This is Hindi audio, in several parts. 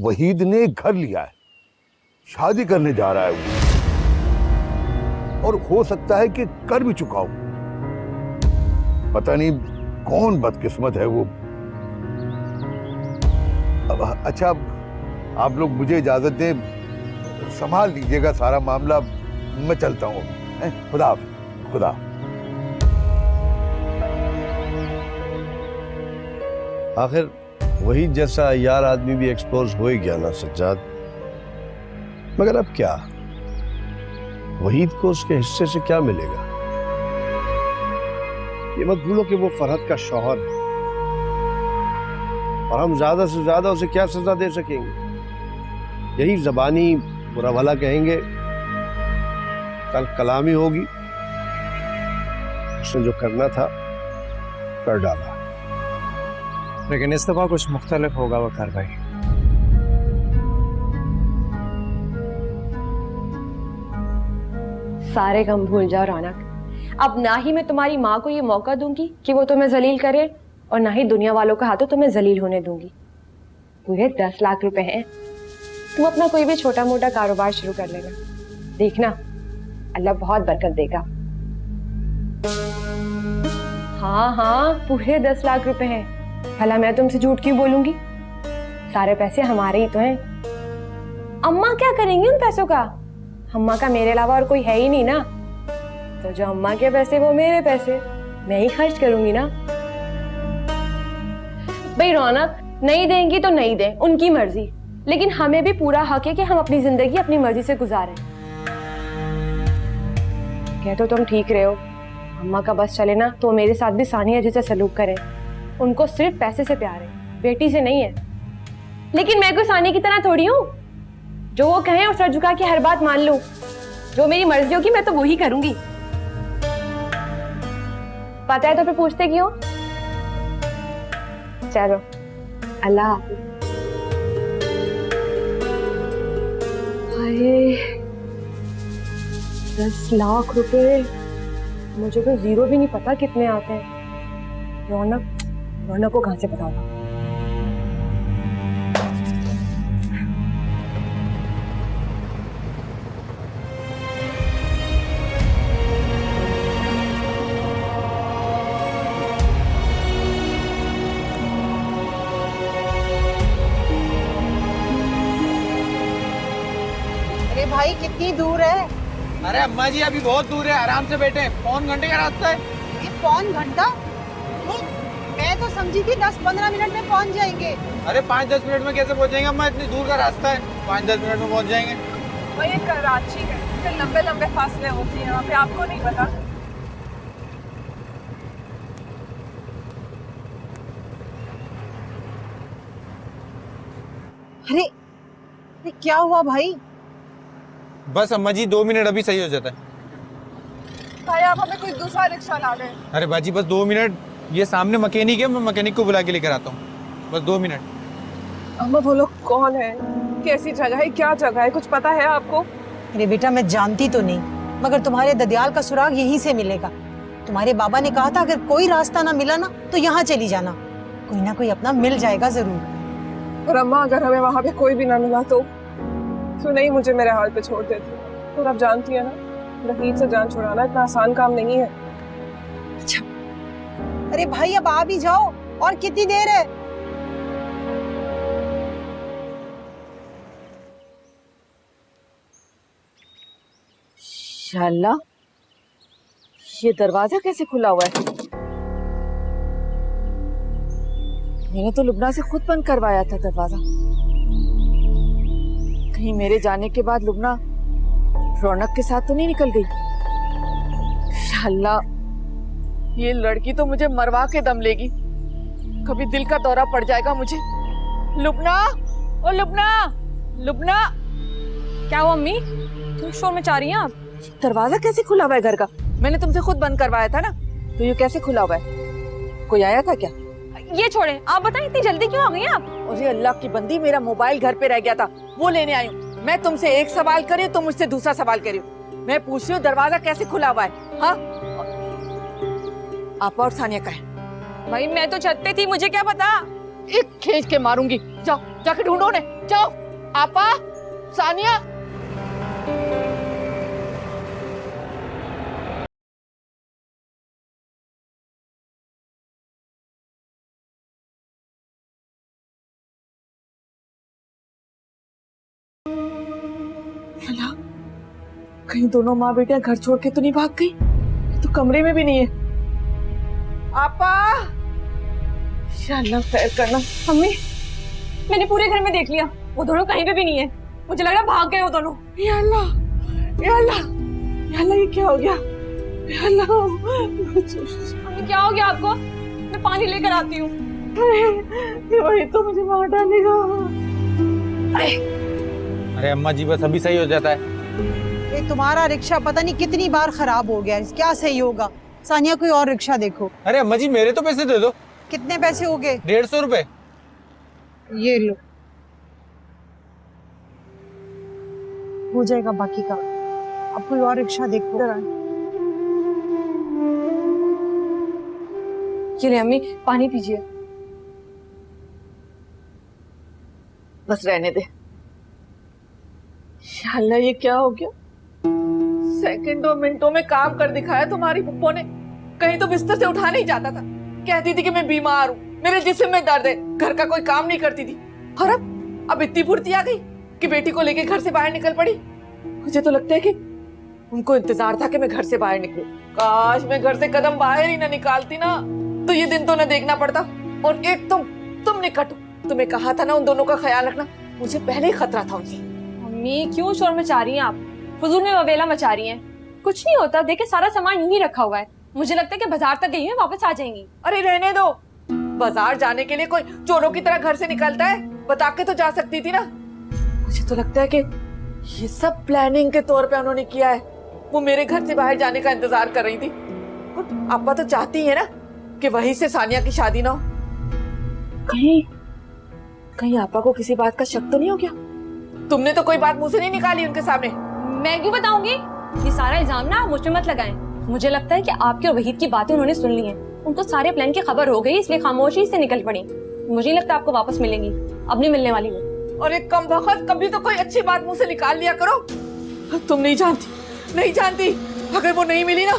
वहीद ने घर लिया है, शादी करने जा रहा है वो, और हो सकता है कि कर भी चुका हो। पता नहीं कौन बदकिस्मत है वो। अच्छा, आप लोग मुझे इजाजत दें, संभाल लीजिएगा सारा मामला, मैं चलता हूँ। खुदा हाफिज। खुदा। आखिर वही जैसा यार आदमी भी एक्सपोज हो ही गया ना सज्जाद। मगर अब क्या, वहीद को उसके हिस्से से क्या मिलेगा? ये मत भूलो कि वो फरहत का शौहर है, और हम ज्यादा से ज्यादा उसे क्या सजा दे सकेंगे? यही जबानी बुरा भला कहेंगे, कल कलामी होगी। उसने जो करना था कर डाला, लेकिन इस दफा कुछ मुख्तलिफ होगा वकार भाई। सारे गम भूल जाओ रौनक। अब ना ही मैं तुम्हारी माँ को ये मौका दूंगी कि वो तुम्हें जलील करे, और ना ही दुनिया वालों के हाथों तुम्हें जलील होने दूंगी। पूरे 10 लाख रुपए हैं, तुम अपना कोई भी छोटा मोटा कारोबार शुरू कर लेना, देखना अल्लाह बहुत बरकत देगा। हाँ हाँ, पूरे 10 लाख रुपए हैं। भला मैं तुमसे झूठ क्यों बोलूंगी? सारे पैसे हमारे ही तो हैं। अम्मा क्या करेंगी उन पैसों का? अम्मा का मेरे अलावा और कोई है ही नहीं ना, तो जो अम्मा के पैसे वो मेरे पैसे, मैं ही खर्च करूंगी ना। भाई रौनक, नहीं देंगी तो नहीं दें, उनकी मर्जी, लेकिन हमें भी पूरा हक है कि हम अपनी जिंदगी अपनी मर्जी से गुजारें। कह तो तुम ठीक रहे हो, अम्मा का बस चले ना तो मेरे साथ भी सानिया जैसे सलूक करें। उनको सिर्फ पैसे से प्यार है, बेटी से नहीं है। लेकिन मैं कोई सानिया की तरह थोड़ी हूँ, जो वो कहें और सर झुका के हर बात मान लूं। जो मेरी मर्जी होगी मैं तो वही करूंगी। पता है तो फिर पूछते क्यों? चलो, अल्लाह हाफिज। अरे 10 लाख रुपए, मुझे तो जीरो भी नहीं पता कितने आते हैं। रौनक को कहां से पता होगा? अरे भाई कितनी दूर है? अरे अम्मा जी अभी बहुत दूर है, आराम से बैठे, पौन घंटे का रास्ता है। ये पौन घंटा? नहीं, मैं तो समझी थी 10-15 मिनट में पहुंच जाएंगे। अरे 5-10 मिनट में कैसे पहुंचेंगे अम्मा, इतनी दूर का रास्ता है, 5-10 मिनट में पहुंच जाएंगे। भाई ये कराची है, फिर लंबे लंबे फासले होती हैं, यहाँ पे आपको नहीं पता। अरे क्या हुआ भाई? बस अम्मा जी 2 मिनट, अभी सही हो जाता है। भाई आप हमें कोई दूसरा रिक्शा ला गए। अरे बाजी बस 2 मिनट, ये सामने मैकेनिक है, मैं मैकेनिक को बुला के लेकर आता हूँ, बस 2 मिनट। अम्मा वो लोग कौन है, कैसी जगह है, क्या जगह है, कुछ पता है आपको? अरे बेटा मैं जानती तो नहीं, मगर तुम्हारे ददियाल का सुराग यहीं से मिलेगा। तुम्हारे बाबा ने कहा था अगर कोई रास्ता ना मिला ना तो यहाँ चली जाना, कोई ना कोई अपना मिल जाएगा जरूर। और अम्मा अगर हमें वहाँ पे कोई भी ना मिला तो नहीं मुझे मेरे हाल पे छोड़ देती। और आप जानती है ना, वहीद से जान छुड़ाना इतना आसान काम नहीं है। अच्छा अरे भाई अब आ भी जाओ, और कितनी देर है? शाला, ये दरवाजा कैसे खुला हुआ है? मैंने तो लुबना से खुद बंद करवाया था दरवाजा। कहीं मेरे जाने के बाद लुबना रौनक के साथ तो नहीं निकल गई? शाला, ये लड़की तो मुझे मरवा के दम लेगी। कभी दिल का दौरा पड़ जाएगा मुझे। लुबना, ओ लुबना, लुबना। क्या हुआ अम्मी, तुम शोर मचा रही हैं आप? दरवाजा कैसे खुला हुआ है घर का? मैंने तुमसे खुद बंद करवाया था ना, तो ये कैसे खुला हुआ है? कोई आया था क्या? ये छोड़े, आप बताएं इतनी जल्दी क्यों आ गई आप? अरे अल्लाह की बंदी, मेरा मोबाइल घर पे रह गया था, वो लेने आई हूँ। मैं तुमसे एक सवाल कर रही हूँ, तुम मुझसे दूसरा सवाल कर रही हो। मैं पूछ रही हूँ दरवाजा कैसे खुला हुआ है? हाँ, आप और सानिया का है। भाई मैं तो छत पे थी, मुझे क्या पता? एक खींच के मारूंगी। जाओ जाके ढूंढो उन्हें, जाओ। आपा, सानिया। अल्लाह, कहीं दोनों माँ बेटियां घर छोड़ के तो नहीं भाग गई? ये तो कमरे में भी नहीं है। आपा, अल्लाह खैर करना। मम्मी, मैंने पूरे घर में देख लिया, वो दोनों कहीं पे भी नहीं है। मुझे लग रहा है भाग गए वो दोनों। या अल्लाह, या अल्लाह, या अल्लाह, ये क्या हो गया? या अल्लाह, मम्मी क्या हो गया आपको? मैं पानी लेकर आती हूँ। ये वही तो मुझे मार डालेगा। अरे अम्मा जी बस अभी सही हो जाता है। ये तुम्हारा रिक्शा पता नहीं कितनी बार खराब हो गया है, क्या सही होगा? सानिया कोई और रिक्शा देखो। अरे अम्मा जी मेरे तो पैसे दे दो। कितने पैसे हो गए? 150 रुपए। ये लो, हो जाएगा बाकी का। अब कोई और रिक्शा देखो। चलिए अम्मी, पानी पीजिए। बस रहने दे। अल्लाह, ये क्या हो गया? सेकंडों मिनटों में काम कर दिखाया तुम्हारी पुप्पो ने। कहीं तो बिस्तर से उठा नहीं जाता था, कहती थी कि मैं बीमार हूँ, मेरे जिस्म में दर्द है, घर का कोई काम नहीं करती थी। और अब इतनी फुर्ती आ गई कि बेटी को लेके घर से बाहर निकल पड़ी। मुझे तो लगता है कि उनको इंतजार था कि मैं घर से बाहर निकलूं। काश मैं घर से कदम बाहर ही ना निकालती ना, तो ये दिन तो न देखना पड़ता। और एक तुम निकट, तुम्हें कहा था ना उन दोनों का ख्याल रखना। मुझे पहले ही खतरा था उनसे। मम्मी क्यों शोर मचा रही हैं आप? फजूल में ववेला मचा रही हैं। कुछ नहीं होता, देखिए सारा सामान यूं ही रखा हुआ है। मुझे लगता है कि बाजार तक गई हैं, वापस आ जाएंगी। अरे रहने दो, बाजार जाने के लिए कोई चोरों की तरह घर से निकलता है? बता के तो जा सकती थी ना। मुझे तो लगता है कि ये सब प्लानिंग के तौर पे उन्होंने किया है। वो मेरे घर से बाहर जाने का इंतजार कर रही थी। और आपा तो चाहती है ना कि वहीं से सानिया की शादी ना हो। कहीं आपा को किसी बात का शक तो नहीं हो गया? तुमने तो कोई बात मुंह से नहीं निकाली उनके सामने। मैं क्यों बताऊंगी? ये सारा इल्जाम ना आप मुझ पे मत लगाएं। मुझे लगता है कि आपके और वहीद की बातें उन्होंने सुन ली हैं। उनको सारे प्लान की खबर हो गई, इसलिए खामोशी से निकल पड़ी। मुझे नहीं लगता आपको वापस मिलेंगी, अब नहीं मिलने वाली वो। और एक कम वक्त कभी तो कोई अच्छी बात मुंह से निकाल लिया करो। तुम नहीं जानती, अगर वो नहीं मिली ना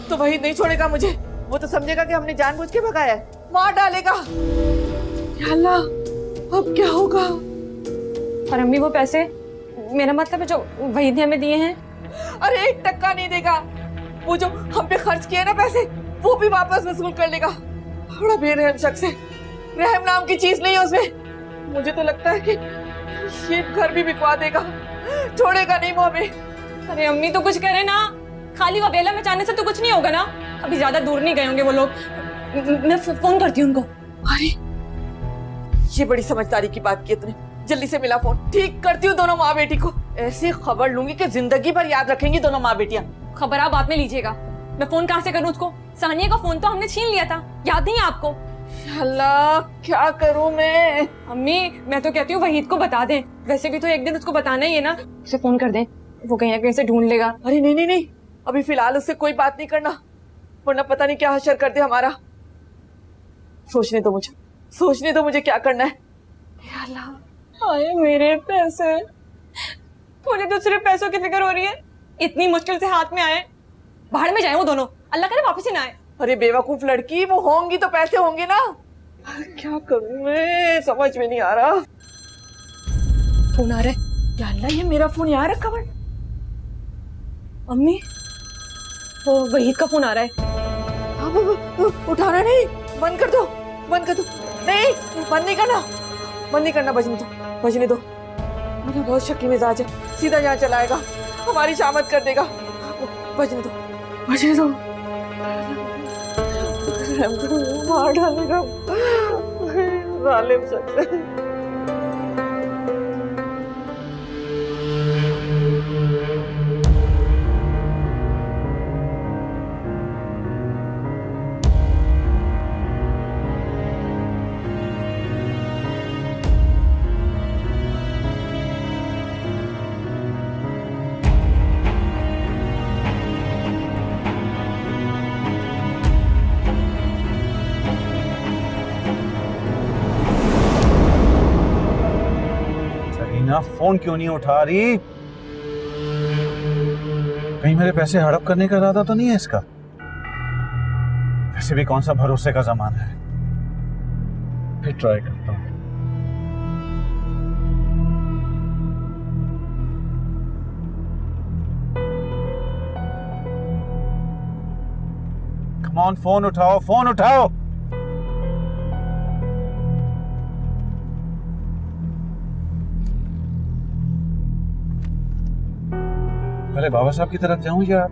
तो वहीद नहीं छोड़ेगा मुझे। वो तो समझेगा कि हमने जानबूझ के भगाया है, मार डालेगा। या अल्लाह, अब क्या होगा? और अम्मी वो पैसे, मेरा मतलब है जो वहीद ने हमें दिए हैं। अरे 1 टक्का नहीं देगा। वो जो हम पे खर्च किए ना पैसे, वो भी वापस वसूल कर लेगा। बड़ा बेरहम शख्स है, रहम नाम की चीज नहीं है उसमें। मुझे तो लगता है कि ये घर भी बिकवा देगा, छोड़ेगा नहीं वो हमें। अरे अम्मी तो कुछ करे ना, खाली ववेला मचाने से तो कुछ नहीं होगा ना। अभी ज्यादा दूर नहीं गए होंगे वो लोग। मैं फोन करती हूँ उनको। अरे ये बड़ी समझदारी की बात की तुमने। जल्दी से मिला फोन, ठीक करती हूँ दोनों माँ बेटी को। ऐसी खबर लूंगी कि जिंदगी भर याद रखेंगी दोनों माँ बेटियां। खबर आप बाद में लीजिएगा, मैं फोन कहाँ से करूँ उसको? सानिया का फोन तो हमने छीन लिया था, याद नहीं है आपको? अल्लाह, क्या करूं मैं? अम्मी मैं तो कहती हूँ वहीद को बता दें। वैसे भी तो एक दिन उसको बताना ही है ना। उसे फोन कर दें, वो कहीं ना कहीं से ढूंढ लेगा। अरे नहीं, अभी फिलहाल उससे कोई बात नहीं करना, वरना पता नहीं क्या हशर कर दे हमारा। सोचने दो मुझे क्या करना है। या अल्लाह, आए मेरे पैसे, मुझे तो सिर्फ पैसों की फिक्र हो रही है। इतनी मुश्किल से हाथ में आए, बाहर में जाए वो दोनों, अल्लाह करे वापस ही ना आए। अरे बेवकूफ लड़की, वो होंगी तो पैसे होंगे ना। क्या करूं मैं, समझ में नहीं आ रहा। फोन आ रहा है। या अल्लाह, ये मेरा फोन यहाँ रखा है। अम्मी वो वहीद का फोन आ रहा है। उठाना नहीं, बंद कर दो। नहीं, बंद नहीं करना, बजने दो। मुझे बहुत शक्की मिजाज है, सीधा यहाँ चलाएगा, हमारी शामत कर देगा। बजने दो। मार डालेगा, जालिम शख्स है। जरीना फोन क्यों नहीं उठा रही? कहीं मेरे पैसे हड़प करने का इरादा तो नहीं है इसका? वैसे भी कौन सा भरोसे का जमाना है। फिर ट्राई करता हूँ। कम ऑन, फोन उठाओ, फोन उठाओ। पहले बाबा साहब की तरफ जाऊं या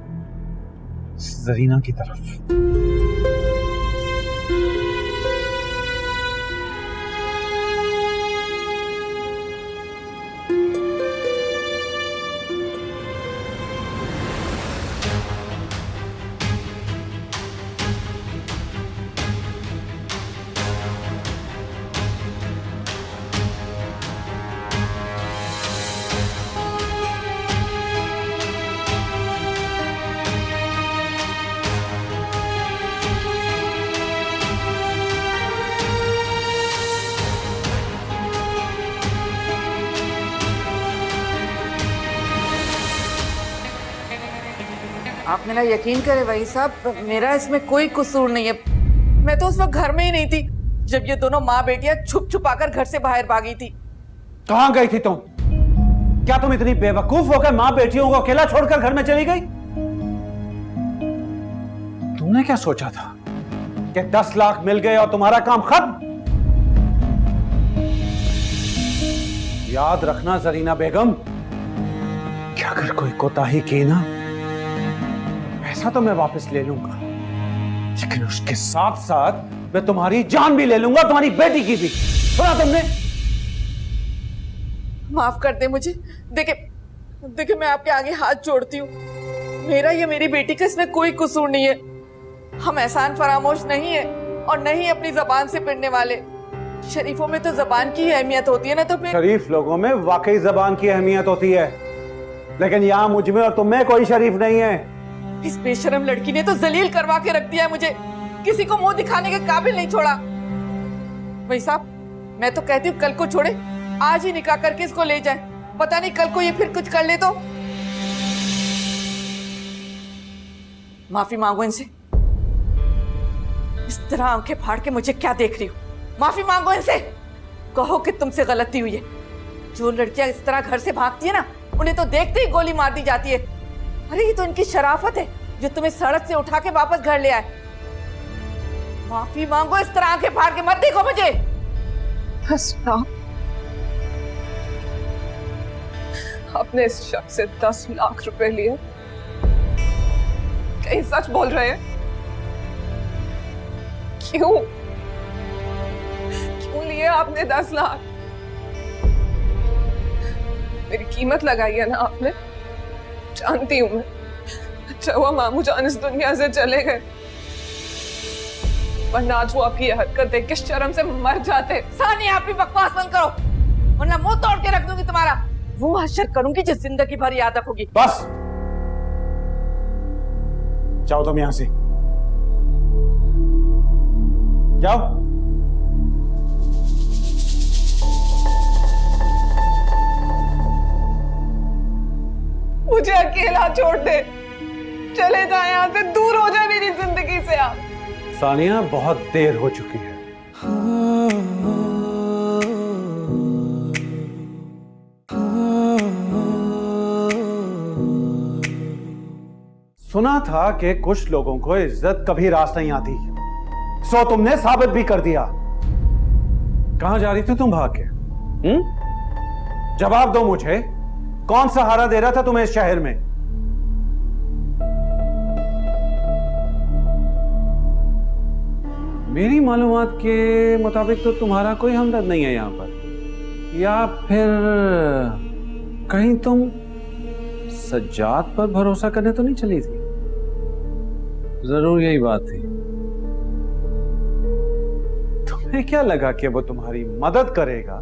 जरीना की तरफ? आप मेरा यकीन करें भाई साहब, मेरा इसमें कोई कसूर नहीं है। मैं तो उस वक्त घर में ही नहीं थी जब ये दोनों माँ बेटियां छुप छुपाकर घर से बाहर भागी थी। कहां गई थी तुम? क्या तुम इतनी बेवकूफ होकर माँ बेटियों को अकेला छोड़कर घर में चली गई? तुमने क्या सोचा था कि 10 लाख मिल गए और तुम्हारा काम खत्म? याद रखना जरीना बेगम, कि अगर कोई कोताही की ना, पैसा तो मैं वापस ले लूंगा, लेकिन उसके साथ साथ मैं तुम्हारी जान भी ले लूंगा, तुम्हारी बेटी की भी। सुना तुमने? माफ कर दे मुझे। देखे मैं आपके आगे हाथ जोड़ती हूँ। मेरा या मेरी बेटी का इसमें कोई कसूर नहीं है। हम एहसान फरामोश नहीं है और नहीं अपनी जबान से पिटने वाले। शरीफों में तो जबान की अहमियत होती है ना। तो फिर शरीफ लोगों में वाकई जबान की अहमियत होती है, लेकिन यहाँ मुझ में और तुम में कोई शरीफ नहीं है। इस बेशरम लड़की ने तो जलील करवा के रख दिया है मुझे। किसी को मुंह दिखाने के काबिल नहीं छोड़ा। भाई साहब, मैं तो कहती हूँ कल को छोड़े, आज ही निकाह करके इसको ले जाए। पता नहीं कल को ये फिर कुछ कर ले तो। माफी मांगो इनसे। इस तरह आंखें फाड़ के मुझे क्या देख रही हो? माफी मांगो इनसे। कहो कि तुमसे गलती हुई है। जो लड़कियां इस तरह घर से भागती है ना, उन्हें तो देखते ही गोली मार दी जाती है। अरे ये तो इनकी शराफत है जो तुम्हें सड़क से उठा के वापस घर ले आए। माफी मांगो। इस तरह आंखें फाड़ के मत देखो मुझे। बस आपने इस शख्स से 10 लाख रुपए लिए। कहीं सच बोल रहे हैं? क्यों लिए आपने 10 लाख? मेरी कीमत लगाई है ना आपने। जानती हूं मैं। अच्छा हुआ मामू जान इस दुनिया से चले गए, वरना आज वो आपकी हरकत देख के शर्म से मर जाते। सानी, आप भी बकवास बंद करो, वरना मुंह तोड़ के रख दूंगी तुम्हारा। वो हशर करूंगी जो जिंदगी भर याद रखोगी। बस जाओ तुम यहां से, जाओ। मुझे अकेला छोड़ दे, चले जाए यहाँ से, दूर हो जाए मेरी जिंदगी से आप। सानिया, बहुत देर हो चुकी है। सुना था कि कुछ लोगों को इज्जत कभी रास नहीं आती, सो तुमने साबित भी कर दिया। कहां जा रही थी तुम भाग के? जवाब दो मुझे, कौन सहारा दे रहा था तुम्हें इस शहर में? मेरी मालूमात के मुताबिक तो तुम्हारा कोई हमदर्द नहीं है यहाँ पर, या फिर कहीं तुम सज्जाद पर भरोसा करने तो नहीं चली थी? जरूर यही बात थी। तुम्हें क्या लगा कि वो तुम्हारी मदद करेगा,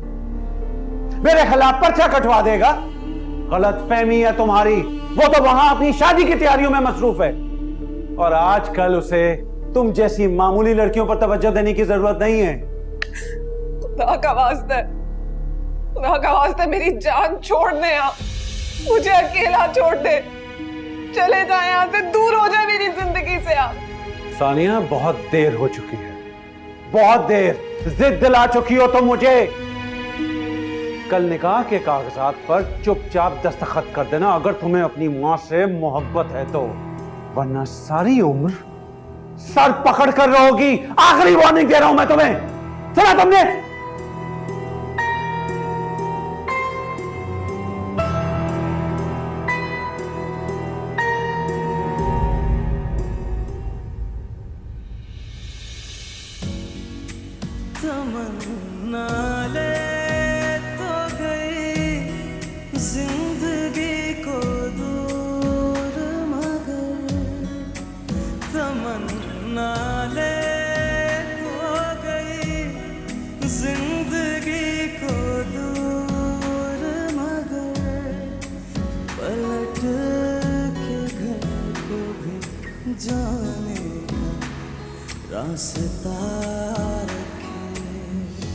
मेरे खिलाफ पर्चा कटवा देगा? गलत फहमी है तुम्हारी। वो तो वहां अपनी शादी की तैयारियों में मसरूफ है, और आजकल उसे तुम जैसी मामूली लड़कियों पर तवज्जो देने की जरूरत नहीं है। खुदा का वास्ता है, खुदा का वास्ते मेरी जान छोड़ दे, यहाँ मुझे अकेला छोड़ दे, चले जाए यहाँ से, दूर हो जाए मेरी जिंदगी से आप। सानिया बहुत देर हो चुकी है, बहुत देर। जिद दिला चुकी हो तो मुझे। कल निकाह के कागजात पर चुपचाप दस्तखत कर देना अगर तुम्हें अपनी मां से मोहब्बत है तो, वरना सारी उम्र सर पकड़ कर रहोगी। आखिरी वार्निंग दे रहा हूं मैं तुम्हें, सुना तुमने?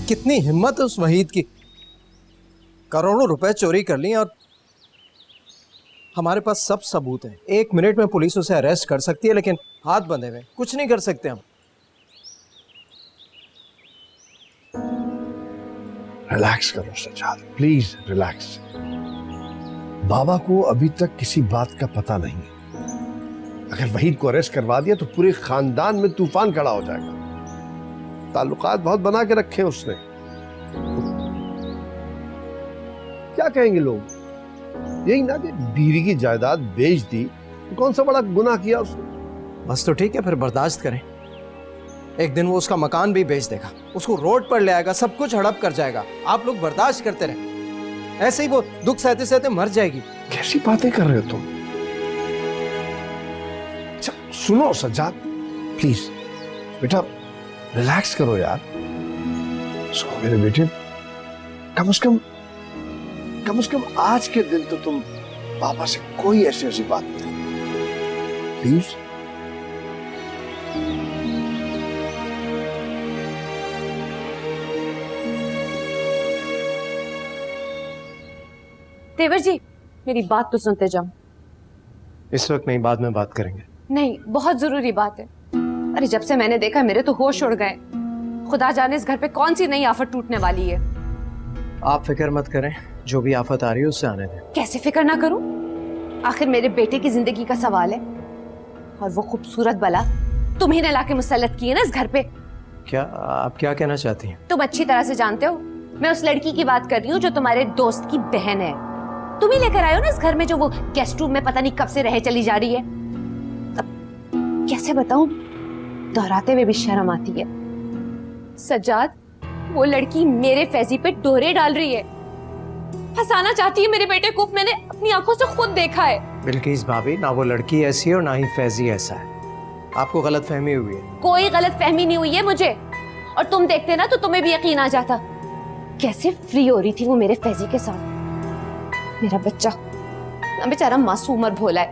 कितनी हिम्मत है उस वहीद की, करोड़ों रुपए चोरी कर लिए और हमारे पास सब सबूत हैं। 1 मिनट में पुलिस उसे अरेस्ट कर सकती है, लेकिन हाथ बंधे हुए कुछ नहीं कर सकते हम। रिलैक्स करो सज्जाद, प्लीज रिलैक्स। बाबा को अभी तक किसी बात का पता नहीं। अगर वहीद को अरेस्ट करवा दिया तो पूरे खानदान में तूफान खड़ा हो जाएगा। ताल्लुकात बहुत बना के रखे उसने, क्या कहेंगे लोग? यही ना कि बीवी की जायदाद बेच दी, तो कौन सा बड़ा गुनाह किया उसने। बस तो ठीक है, फिर बर्दाश्त करें। एक दिन वो उसका मकान भी बेच देगा, उसको रोड पर ले आएगा, सब कुछ हड़प कर जाएगा। आप लोग बर्दाश्त करते रहे, ऐसे ही वो दुख सहते सहते मर जाएगी। कैसी बातें कर रहे हो तुम? सुनो सज्जाद, प्लीज बेटा रिलैक्स करो यार। सुनो मेरे बेटे, कम से कम आज के दिन तो तुम पापा से कोई ऐसी बात नहीं, प्लीज। तेवर जी, मेरी बात तो सुनते जाओ। इस वक्त नहीं, बाद में बात करेंगे। नहीं, बहुत जरूरी बात है। अरे जब से मैंने देखा मेरे तो होश उड़ गए। खुदा जाने इस घर पे कौन सी नई आफत टूटने वाली है। आप फिक्र मत करें, जो भी आफत आ रही है उससे आने दें। कैसे फिक्र ना करूं? आखिर मेरे बेटे की जिंदगी का सवाल है, और वो खूबसूरत बला तुम्ही ने लाके मुसल्लत की है ना इस घर पे। क्या आप क्या कहना चाहती हैं? तुम अच्छी तरह से जानते हो, मैं उस लड़की की बात कर रही हूँ जो तुम्हारे दोस्त की बहन है। तुम ही लेकर आए हो ना इस घर में, जो वो गेस्ट रूम में पता नहीं कब से रह चली जा रही है। अब कैसे बताऊं, दोहराते हुए भी शर्म आती है। सज्जाद, वो लड़की मेरे फैजी पे डोरे डाल रही है, फंसाना चाहती है मेरे बेटे को। मैंने अपनी आंखों से खुद देखा है। बिल्किस भाभी, ना वो लड़की ऐसी है और ना ही फैजी ऐसा है। आपको गलत फहमी हुई है। कोई गलत फहमी नहीं हुई है मुझे, और तुम देखते ना तो तुम्हें भी यकीन आ जाता। कैसे फ्री हो रही थी वो मेरे फैजी के साथ। मेरा बच्चा ना बेचारा मासूम और भोला है,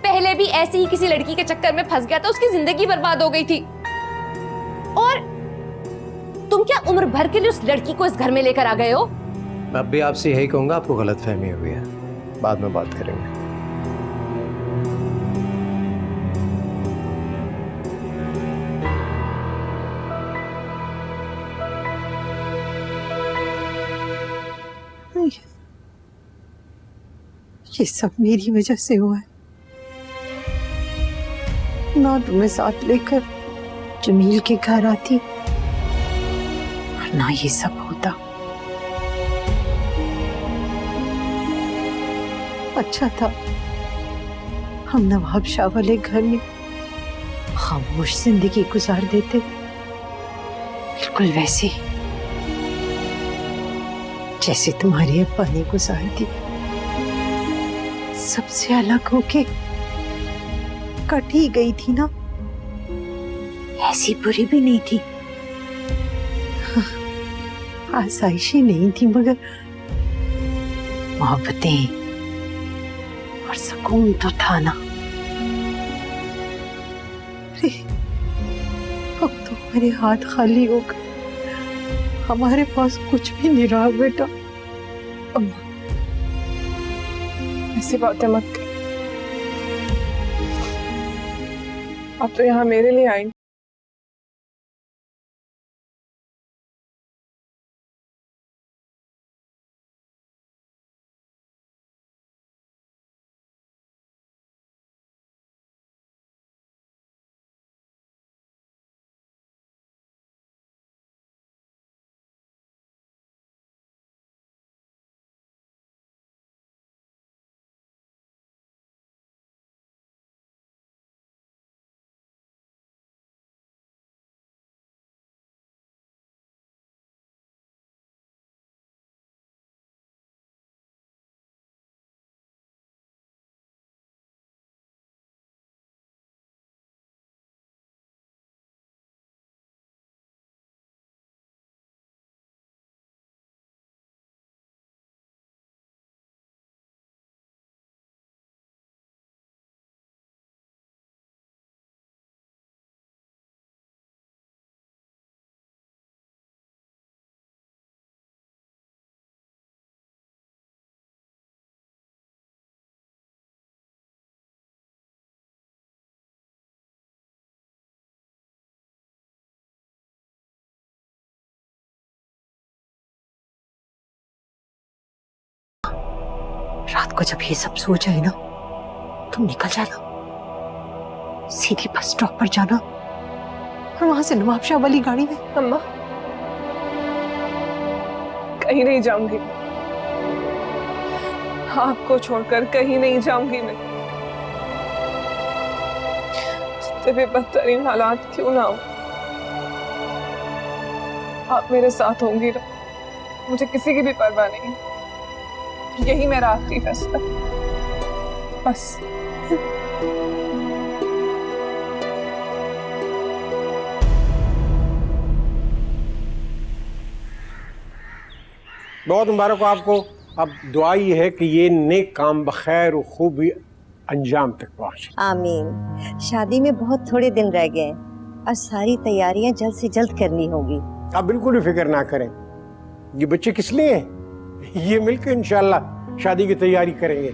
पहले भी ऐसे ही किसी लड़की के चक्कर में फंस गया था, उसकी जिंदगी बर्बाद हो गई थी। और तुम क्या उम्र भर के लिए उस लड़की को इस घर में लेकर आ गए हो? मैं अब भी आपसे यही कहूंगा, आपको गलत फहमी हुई है। बाद में बात करेंगे। ये सब मेरी वजह से हुआ है। ना तुम्हें साथ लेकर जमील के घर आती और ना ये सब होता। अच्छा था हम नवाब शाह वाले घर में खामोश जिंदगी गुजार देते, बिल्कुल वैसे जैसे तुम्हारी अब्बा ने गुजार दी। सबसे अलग होके कट ही गई थी ना, ऐसी बुरी भी नहीं थी, आसाइशें नहीं थी, मगर मोहब्बतें और सुकून तो था ना। अरे अब तो हमारे हाथ खाली हो गए, हमारे पास कुछ भी नहीं रहा बेटा। ऐसी बातें मत कर। आप तो यहाँ मेरे लिए आई। रात को जब ये सब सो जाए ना, तुम निकल जाना, सीधी बस स्टॉप पर जाना और वहां से नवाबशाह वाली गाड़ी में। अम्मा, कहीं नहीं जाऊंगी, आपको छोड़कर कहीं नहीं जाऊंगी मैं। जितने भी बदतरीन हालात क्यों ना हो, आप मेरे साथ होंगी ना, मुझे किसी की भी परवाह नहीं। यही मेरा आखिरी फैसला, बस। बहुत मुबारक हो आपको। अब दुआ ये है कि ये नेक काम बखैर और खूबी अंजाम तक पहुंचे। आमीन। शादी में बहुत थोड़े दिन रह गए और सारी तैयारियां जल्द से जल्द करनी होगी। आप बिल्कुल भी फिक्र ना करें। ये बच्चे किस लिए हैं? ये मिलकर इंशाल्लाह शादी की तैयारी करेंगे।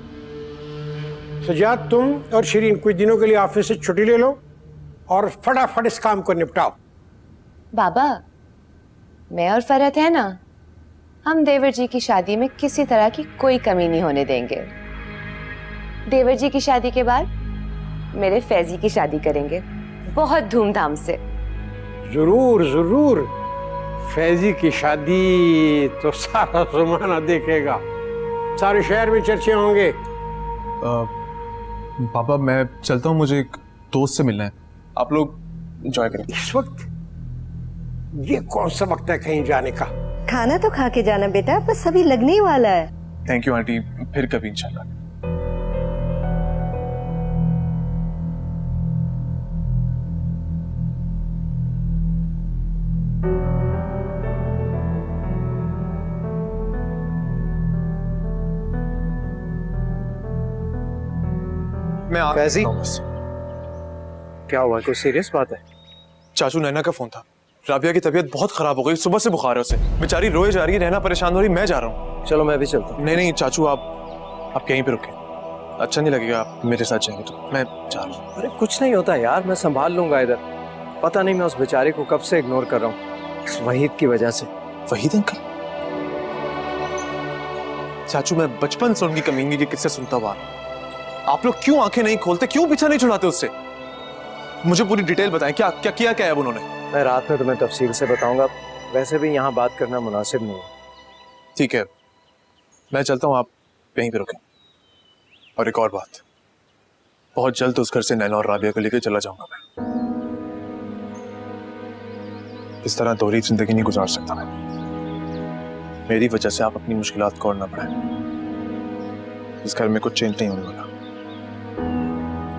सजाद, तुम और शिरीन कुछ दिनों के लिए ऑफिस से छुट्टी ले लो और फटाफट इस काम को निपटाओ। बाबा, मैं और फरहत है ना, हम देवर जी की शादी में किसी तरह की कोई कमी नहीं होने देंगे। देवर जी की शादी के बाद मेरे फैजी की शादी करेंगे, बहुत धूमधाम से। जरूर जरूर, फैजी की शादी तो सारा जमाना देखेगा, सारे शहर में चर्चे होंगे। पापा मैं चलता हूँ, मुझे एक दोस्त से मिलना है। आप लोग एंजॉय करें। इस वक्त ये कौन सा वक्त है कहीं जाने का? खाना तो खा के जाना बेटा, बस अभी लगने ही वाला है। थैंक यू आंटी, फिर कभी इंशाल्लाह। मैं फैजी, क्या हुआ? कोई सीरियस बात है? चाचू, नैना का फोन था। राबिया की तबीयत बहुत खराब हो गई, सुबह से बुखार है उसे। बेचारी रोए जा रही है, नैना परेशान हो रही, मैं जा रहा हूँ। चलो मैं भी चलता हूँ। नहीं नहीं चाचू, आप यहीं पे रुके, अच्छा नहीं लगेगा आप मेरे साथ जाएंगे तो। मैं जा रहा हूँ। अरे कुछ नहीं होता यार, मैं संभाल लूंगा इधर। पता नहीं मैं उस बेचारे को कब से इग्नोर कर रहा हूँ, इस वहीद की वजह से। वहीद अंकल? चाचू, मैं बचपन से उनकी कमीनी के किस्से सुनता हुआ। आप लोग क्यों आंखें नहीं खोलते, क्यों पीछा नहीं छुड़ाते उससे? मुझे पूरी डिटेल बताएं, क्या क्या किया क्या है उन्होंने? मैं रात में तुम्हें तफसील से बताऊंगा, वैसे भी यहाँ बात करना मुनासिब नहीं है। ठीक है, मैं चलता हूँ, आप यहीं पे रुकें। और एक और बात, बहुत जल्द उस घर से नैना और राबिया को लेकर चला जाऊंगा मैं। इस तरह दोहरी जिंदगी नहीं गुजार सकता मैं। मेरी वजह से आप अपनी मुश्किलात को और ना बढ़ाएं। इस घर में कुछ चेंज नहीं होने वाला।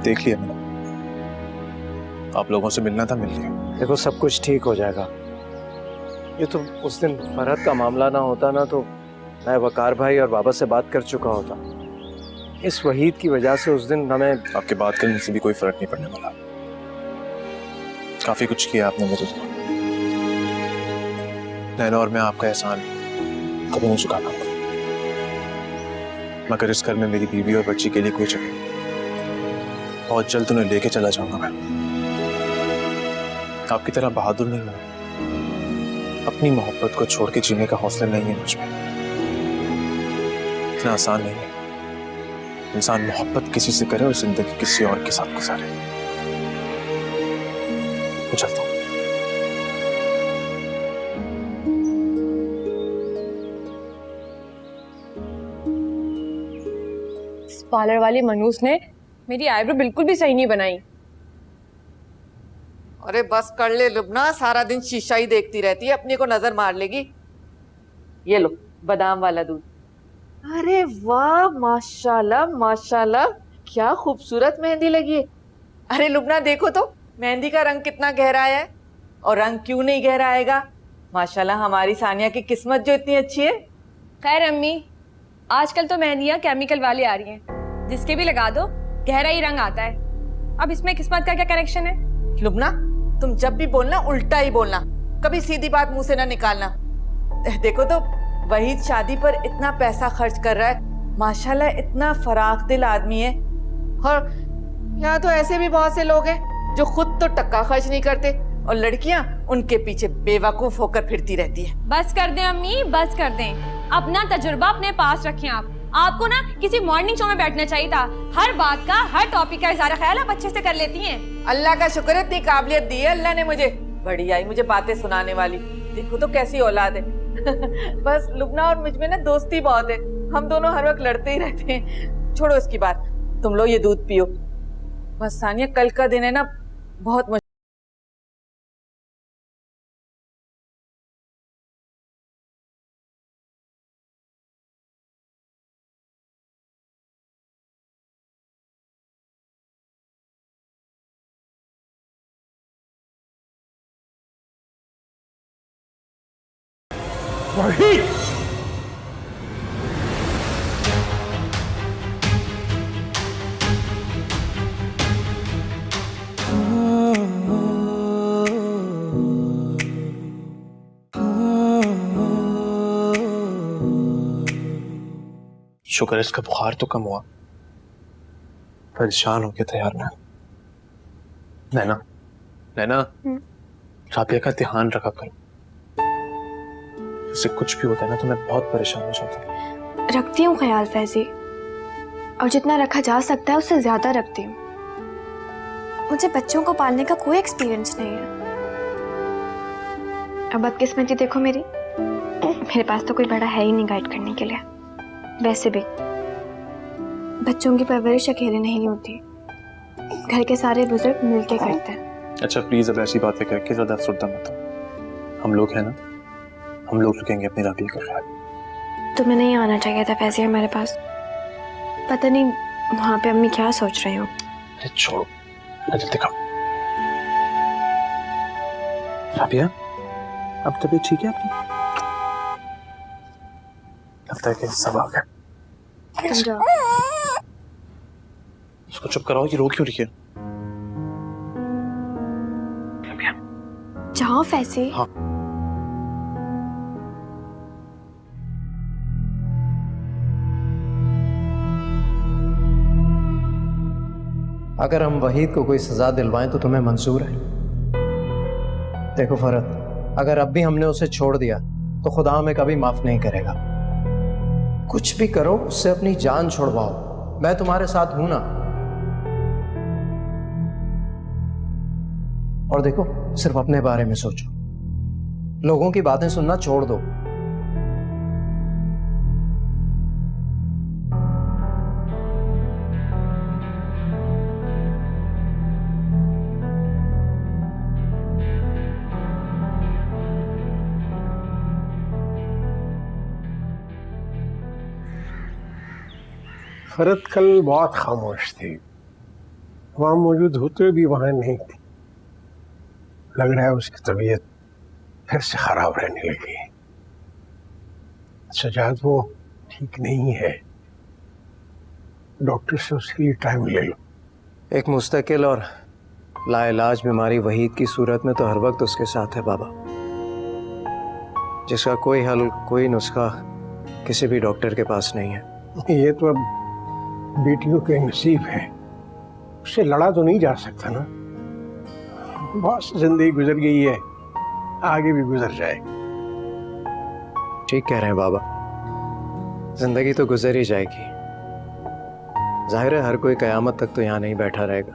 देख लिया मैंने, आप लोगों से मिलना था, मिल लिया। देखो सब कुछ ठीक हो जाएगा। ये तो उस दिन फरहत का मामला ना होता ना, तो मैं वकार भाई और बाबा से बात कर चुका होता। इस वहीद की वजह से उस दिन हमें। आपके बात करने से भी कोई फर्क नहीं पड़ने वाला। काफी कुछ किया आपने मेरे लिए। नैना और मैं आपका एहसान कभी नहीं चुका पाऊंगा। मगर इस घर में मेरी बीवी और बच्ची के लिए कोई जगह नहीं। बहुत जल्द उन्हें लेके चला जाऊंगा मैं। आपकी तरह बहादुर नहीं हूं। अपनी मोहब्बत को छोड़ के जीने का हौसला नहीं है मुझ में। इतना आसान नहीं है। इंसान मोहब्बत किसी से करे और जिंदगी किसी और के साथ गुजारे। मैं चलता हूं। पार्लर वाली मनूस ने मेरी आईब्रो बिल्कुल भी सही नहीं बनाई। अरे बस कर ले लुबना, सारा दिन शीशा ही देखती रहती है, अपने को नजर मार लेगी। ये लो बादाम वाला दूध। अरे वाह, माशाल्लाह माशाल्लाह, क्या खूबसूरत मेहंदी लगी है। अरे लुबना देखो तो मेहंदी का रंग कितना गहरा है। और रंग क्यों नहीं गहरा आएगा, माशाल्लाह हमारी सानिया की किस्मत जो इतनी अच्छी है। खैर अम्मी, आजकल तो मेहंदियाँ केमिकल वाली आ रही हैं, जिसके भी लगा दो गहरा ही रंग आता है। अब इसमें किस्मत का क्या कनेक्शन है? लुबना तुम जब भी बोलना उल्टा ही बोलना, कभी सीधी बात मुंह से ना निकालना। देखो तो वहीद शादी पर इतना पैसा खर्च कर रहा है, माशाल्लाह इतना फराख दिल आदमी है। और यहाँ तो ऐसे भी बहुत से लोग हैं जो खुद तो टक्का खर्च नहीं करते और लड़कियां उनके पीछे बेवकूफ होकर फिरती रहती है। बस कर दें अम्मी, बस कर दें। अपना तजुर्बा अपने पास रखें आप। आपको ना किसी मॉर्निंग शो में बैठना चाहिए था। हर बात का, हर टॉपिक का इज़ारा ख्याल आप अच्छे से कर लेती हैं। अल्लाह का शुक्र है, इतनी काबिलियत दी है अल्लाह ने मुझे। बड़ी आई मुझे बातें सुनाने वाली। देखो तो कैसी औलाद है। बस लुबना और मुझ में ना दोस्ती बहुत है, हम दोनों हर वक्त लड़ते ही रहते हैं। छोड़ो इसकी बात, तुम लोग ये दूध पियो। बस सानिया कल का दिन है ना बहुत वहीद! शुक्र है इसका बुखार तो कम हुआ। परेशान हो गया था यार मैं। नैना, नैना, राबिया का ध्यान रखा करो। उससे कुछ भी होता है ना तो मैं बहुत परेशान हो जाता हूँ। रखती हूँ ख्याल फैजी, और जितना रखा जा सकता है उससे ज्यादा रखती हूँ। मुझे बच्चों को पालने का कोई एक्सपीरियंस नहीं है। अब बदकिस्मती देखो मेरी, मेरे पास तो कोई बड़ा है ही नहीं गाइड करने के लिए। वैसे भी बच्चों की परवरिश अकेले नहीं होती, घर के सारे बुजुर्ग मिलके करते हैं। अच्छा प्लीज अब ऐसी बातें करके ज्यादा अफसरदा मत हो। हम लोग हैं ना, हम लोग रखेंगे अपनी राबिया का ख्याल। तुम्हें नहीं आना चाहिए था फैजी हमारे पास। पता नहीं वहाँ पे अम्मी क्या सोच रही हो। अरे छोड़ो, नजर दिखाओ। राबिया, अब तबीयत ठीक है आपकी? लगता है कि सब आ गया। उसको चुप कराओ, ये रो क्यों रही है? जाओ फैजी। हाँ। अगर हम वहीद को कोई सजा दिलवाएं तो तुम्हें मंजूर है? देखो फरहत, अगर अब भी हमने उसे छोड़ दिया तो खुदा हमें कभी माफ नहीं करेगा। कुछ भी करो, उससे अपनी जान छुड़वाओ, मैं तुम्हारे साथ हूं ना। और देखो, सिर्फ अपने बारे में सोचो, लोगों की बातें सुनना छोड़ दो। फरहत कल बहुत खामोश थी, वहां मौजूद होते हुए भी वहां नहीं थी। लग रहा है उसकी तबीयत फिर से खराब रहने लगी। सजाद वो ठीक नहीं है, डॉक्टर से उसके लिए टाइम ले लो। एक मुस्तकिल और लाइलाज बीमारी वहीद की सूरत में तो हर वक्त उसके साथ है बाबा, जिसका कोई हल, कोई नुस्खा किसी भी डॉक्टर के पास नहीं है। ये तो अब बेटियों के नसीब है, उससे लड़ा तो नहीं जा सकता ना। बस जिंदगी गुजर गई है, आगे भी गुजर जाएगी। ठीक कह रहे हैं बाबा, जिंदगी तो गुजर ही जाएगी। जाहिर है हर कोई कयामत तक तो यहाँ नहीं बैठा रहेगा,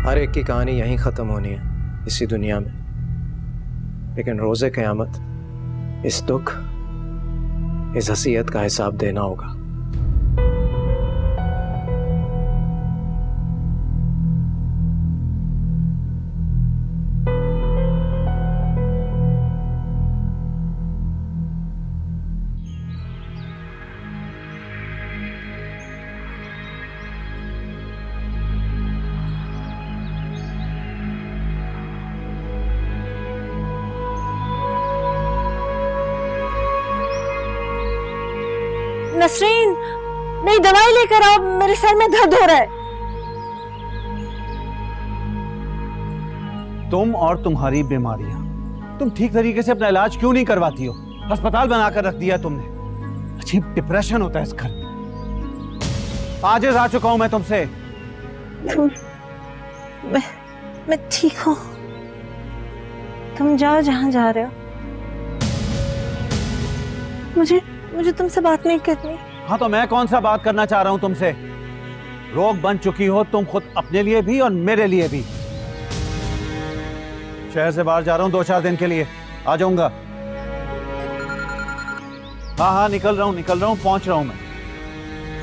हर एक की कहानी यहीं ख़त्म होनी है इसी दुनिया में। लेकिन रोज़े क़यामत इस दुख, इस हसीयत का हिसाब देना होगा। नसरीन, नहीं दवाई लेकर आओ, मेरे सर में दर्द हो रहा है। तुम और तुम्हारी बीमारियां, तुम ठीक तरीके से अपना इलाज क्यों नहीं करवाती हो? अस्पताल बनाकर रख दिया तुमने। अजीब डिप्रेशन होता है इस घर में। आज आ चुका हूं मैं तुमसे। मैं ठीक हूं, तुम जाओ जहां जा रहे हो। मुझे तुमसे बात नहीं करनी। हाँ तो मैं कौन सा बात करना चाह रहा हूं तुमसे? रोग बन चुकी हो तुम खुद, अपने लिए भी और मेरे लिए भी। शहर से बाहर जा रहा हूं 2-4 दिन के लिए, आ जाऊंगा। हाँ निकल रहा हूं, पहुंच रहा हूं मैं।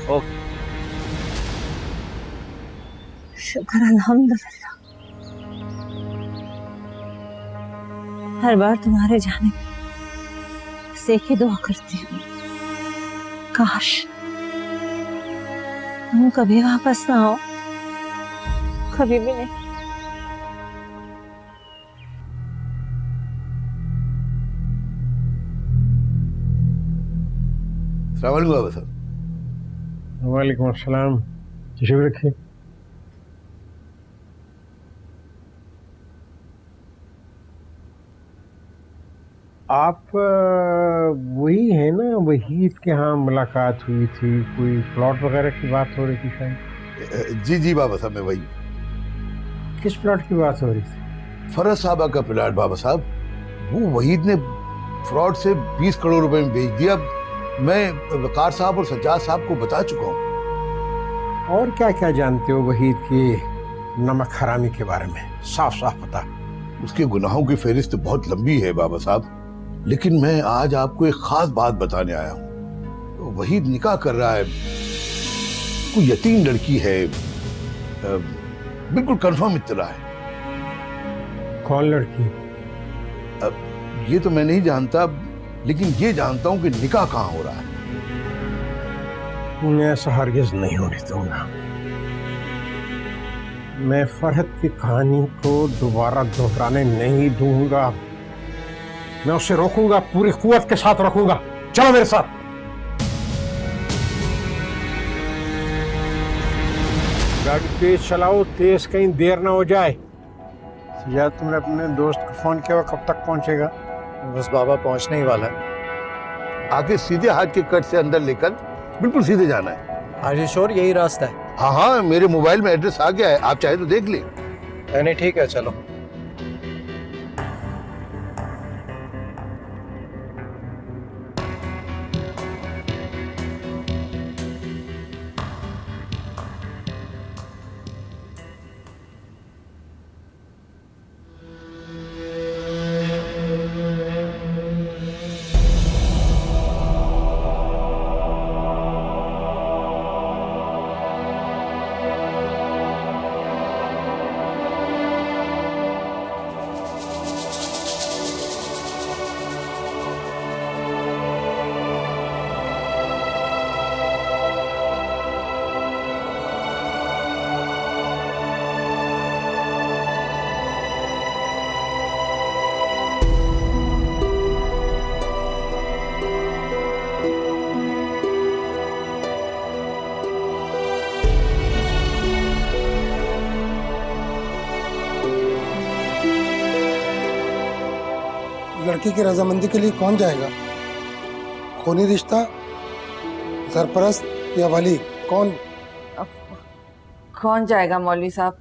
ओके। शुक्र अल्हम्दुलिल्लाह। हर बार तुम्हारे जाने से एक ही दुआ करती हूँ, काश तुम कभी वापस ना आओ, कभी भी नहीं। अस्सलाम वालेकुम बाबा साहब। वालेकुम अस्सलाम। तशरीफ रखिए। आप वही है ना, वहीद के यहाँ मुलाकात हुई थी, कोई प्लॉट वगैरह की बात हो रही थी शायद? जी बाबा साहब, मैं वही। किस प्लॉट की बात हो रही थी? फरज साहबा का प्लॉट बाबा साहब। वो वहीद ने फ्रॉड से 20 करोड़ रुपए में बेच दिया। मैं वकार साहब और सज्जाद साहब को बता चुका हूँ। और क्या क्या जानते हो वहीद की नमक हरामी के बारे में? साफ साफ बता। उसके गुनाहों की फहरिस्त बहुत लंबी है बाबा साहब, लेकिन मैं आज आपको एक खास बात बताने आया हूँ। वहीद निकाह कर रहा है, कोई यतीम लड़की है, बिल्कुल कंफर्म इत्तला है। कौन लड़की? ये तो मैं नहीं जानता, लेकिन ये जानता हूं कि निकाह कहां हो रहा है। मैं ऐसा हरगिज नहीं होने दूंगा। मैं फरहत की कहानी को दोबारा दोहराने नहीं दूंगा। मैं उसे रोकूंगा, पूरी कुव्वत के साथ रोकूंगा। चलो मेरे साथ। गाड़ी तेज चलाओ, तेज, कहीं देर ना हो जाए। सजाद, तुमने अपने दोस्त को फोन किया, कब तक पहुंचेगा? बस बाबा पहुंचने ही वाला है। आगे सीधे हाथ के कट से अंदर लेकर बिल्कुल सीधे जाना है। आर श्योर यही रास्ता है? हाँ, मेरे मोबाइल में एड्रेस आ गया है, आप चाहे तो देख ले। नहीं ठीक है, चलो। लड़की की रजामंदी के लिए कौन जाएगा? खूनी रिश्ता सरपरस्त या वली कौन? कौन जाएगा मौलवी साहब,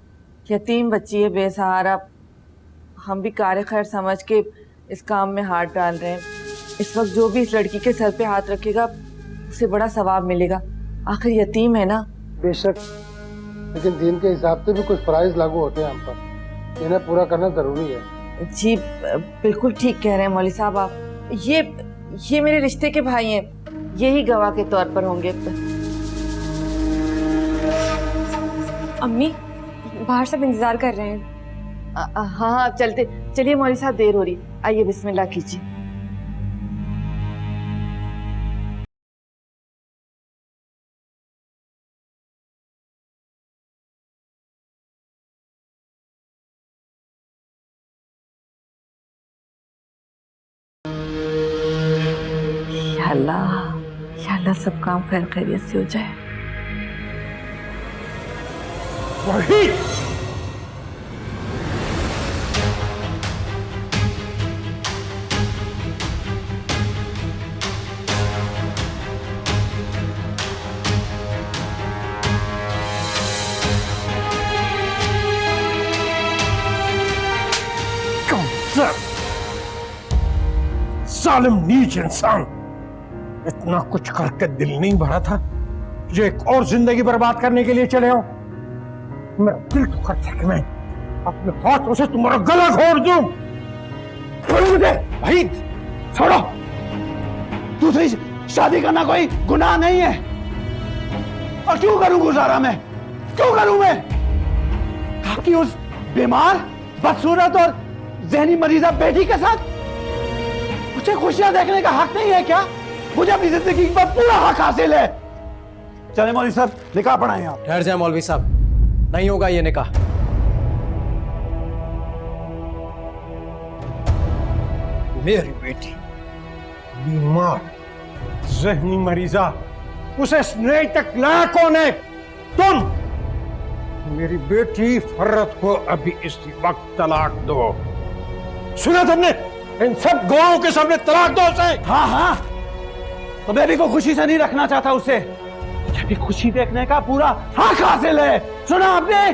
यतीम बच्ची है बेसहारा। हम भी कार खैर समझ के इस काम में हाथ डाल रहे हैं। इस वक्त जो भी इस लड़की के सर पे हाथ रखेगा उसे बड़ा सवाब मिलेगा, आखिर यतीम है ना। बेशक, लेकिन दीन के हिसाब से भी कुछ फराइज लागू होते हैं हम पर, इन्हें पूरा करना जरूरी है। जी बिल्कुल ठीक कह रहे हैं मौलवी साहब आप। ये मेरे रिश्ते के भाई हैं, यही गवाह के तौर पर होंगे। अम्मी बाहर सब इंतजार कर रहे हैं। हाँ चलते चलिए मौलवी साहब, देर हो रही, आइए बिस्मिल्लाह कीजिए। या अल्लाह सब काम खैर खैरियत से हो जाए। जालिम नीच इंसान, इतना कुछ करके दिल नहीं भरा था जो एक और जिंदगी बर्बाद करने के लिए चले हो। मेरा दिल तो करता है कि मैं अपने हाथों से तुम्हारा गला घोट दूं। छोड़ो मुझे। वहीद छोड़ो, दूसरी शादी करना कोई गुनाह नहीं है। और क्यों करूं गुजारा मैं, क्यों करूं मैं? ताकि उस बीमार बदसूरत और जहनी मरीजा बेटी के साथ मुझे खुशियां देखने का हक नहीं है क्या? मुझे अपनी जिंदगी पर पूरा हक हासिल है। चले मौलवी साहब, निकाह पढ़ाएं आप। ठहर जाए मौलवी साहब, नहीं होगा ये निकाह। मेरी बेटी बीमार जहनी मरीजा, उसे स्नेह तक लायक कौन है? तुम। मेरी बेटी फर्रत को अभी इसी वक्त तलाक दो। सुना तुमने? इन सब गवाहों के सामने तलाक दो उसे। हाँ हाँ, तो मैं भी को खुशी से नहीं रखना चाहता उसे। मुझे भी खुशी देखने का पूरा हक हासिल है। सुना आपने?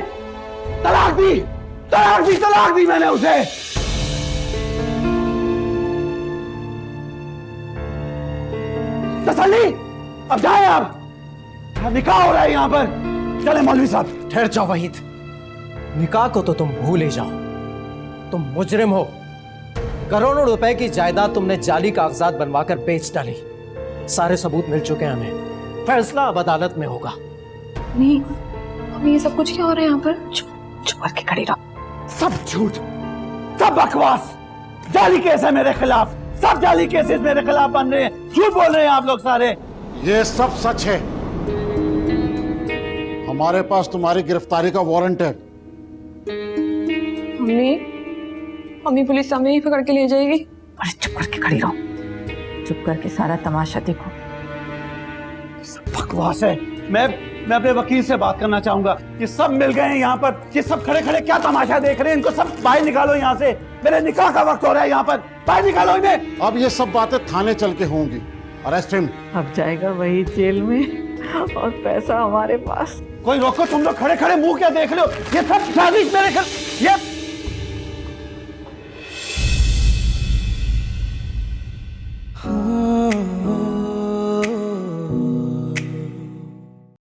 तलाक दी, तलाक दी, तलाक दी मैंने उसे। तसल्ली, अब जाए आप, निकाह हो रहा है यहाँ पर। चले मौलवी साहब। ठहर जाओ वहीद, निकाह को तो तुम भूल ही जाओ। तुम मुजरिम हो। करोड़ों रुपए की जायदाद तुमने जाली कागजात बनवाकर बेच डाली। सारे सबूत मिल चुके हैं हमें, फैसला अब अदालत में होगा। नहीं, ये सब कुछ क्या हो रहा है यहाँ पर? चुप करके खड़ी रहो। सब झूठ, सब बकवास, जाली केस है मेरे खिलाफ। सब जाली केसेस मेरे खिलाफ बन रहे हैं। झूठ बोल रहे हैं आप लोग सारे। ये सब सच है। हमारे पास तुम्हारी गिरफ्तारी का वारंट है। मम्मी पुलिस सामने ही पकड़ के ले जाएगी। अरे चुप करके खड़ी रहो, चुप करके सारा तमाशा देखो। बकवास है। मैं अपने वकील से बात करना चाहूंगा। ये सब मिल गए हैं यहाँ पर, ये सब खड़े खड़े क्या तमाशा देख रहे हैं? इनको सब बाहर निकालो यहाँ से। मेरे निकाह का वक्त हो रहा है यहाँ पर, बाहर निकालो इन्हें। अब ये सब बातें थाने चल के होंगी। Arrest him. अब जाएगा वही जेल में और पैसा हमारे पास। कोई रोको, तुम लोग खड़े खड़े मुंह क्या देख रहे हो? ये सब साजिश मेरे घर, ये